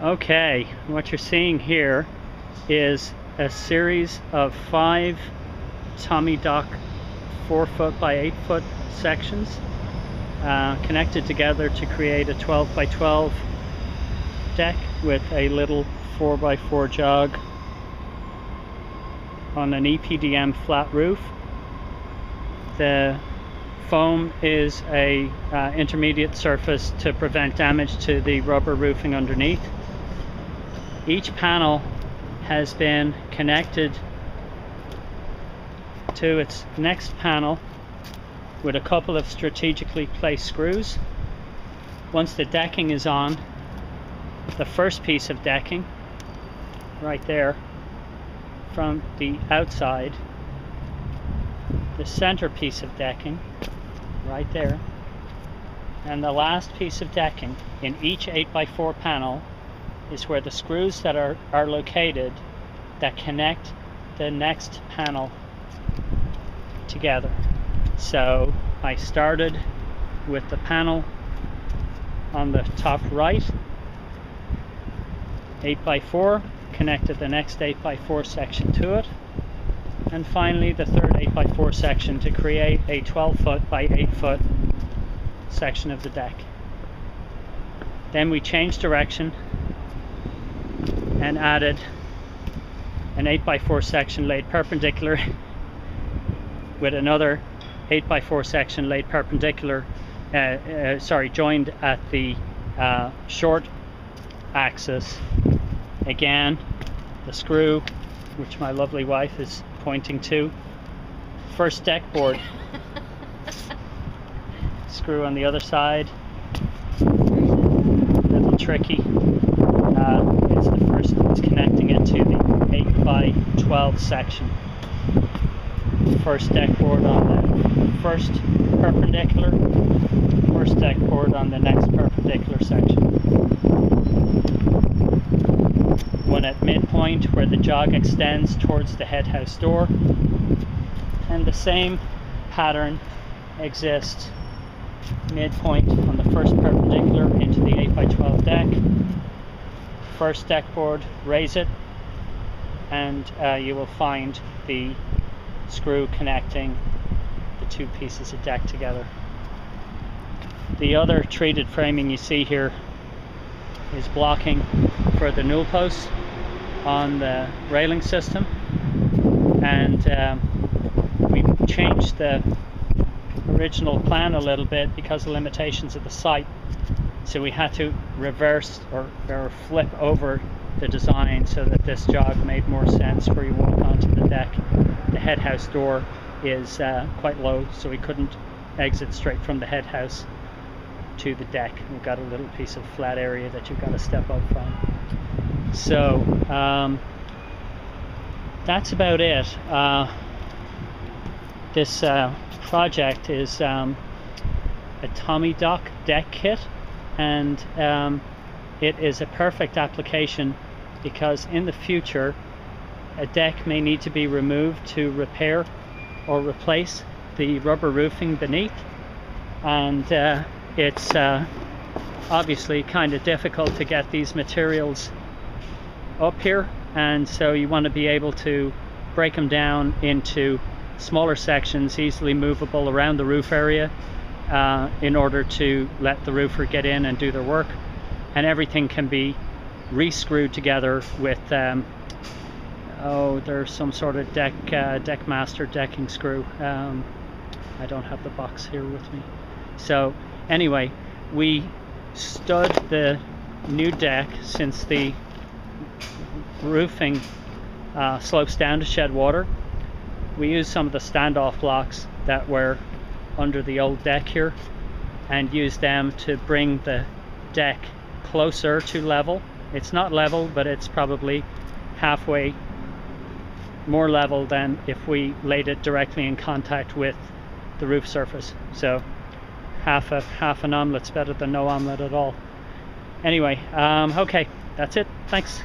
Okay, what you're seeing here is a series of 5 Tommy Dock 4-foot by 8-foot sections connected together to create a 12 by 12 deck with a little 4x4 jog on an EPDM flat roof. The foam is a intermediate surface to prevent damage to the rubber roofing underneath. Each panel has been connected to its next panel with a couple of strategically placed screws. Once the decking is on, the first piece of decking right there from the outside, the center piece of decking right there, and the last piece of decking in each 8x4 panel is where the screws that are located that connect the next panel together. So I started with the panel on the top right, 8x4, connected the next 8x4 section to it, and finally the third 8x4 section to create a 12-foot by 8-foot section of the deck. Then we changed direction and added an 8x4 section laid perpendicular with another 8x4 section laid perpendicular, joined at the short axis. Again, the screw, which my lovely wife is pointing to, first deck board. Screw on the other side, a little tricky. It's the first, it's connecting it to the 8x12 section. First deck board on the first perpendicular, first deck board on the next perpendicular section. One at midpoint where the jog extends towards the head house door, and the same pattern exists midpoint on the first perpendicular into the 8x12 deck. First deck board, raise it, and you will find the screw connecting the two pieces of deck together. The other treated framing you see here is blocking for the newel posts on the railing system, and we changed the original plan a little bit because of limitations of the site, so we had to reverse or flip over the design so that this jog made more sense where you walk onto the deck. The head house door is quite low, so we couldn't exit straight from the head house to the deck. We've got a little piece of flat area that you've got to step up from. So that's about it. This project is a Tommy Dock deck kit, and it is a perfect application because in the future a deck may need to be removed to repair or replace the rubber roofing beneath, and it's obviously kind of difficult to get these materials up here, and so you want to be able to break them down into smaller sections easily movable around the roof area in order to let the roofer get in and do their work, and everything can be re-screwed together with there's some sort of Deckmaster decking screw. I don't have the box here with me. So anyway, we stud the new deck, since the roofing slopes down to shed water. We used some of the standoff blocks that were under the old deck here and used them to bring the deck closer to level. It's not level, but it's probably halfway more level than if we laid it directly in contact with the roof surface. So half an omelet's better than no omelet at all. Anyway, okay, that's it. Thanks.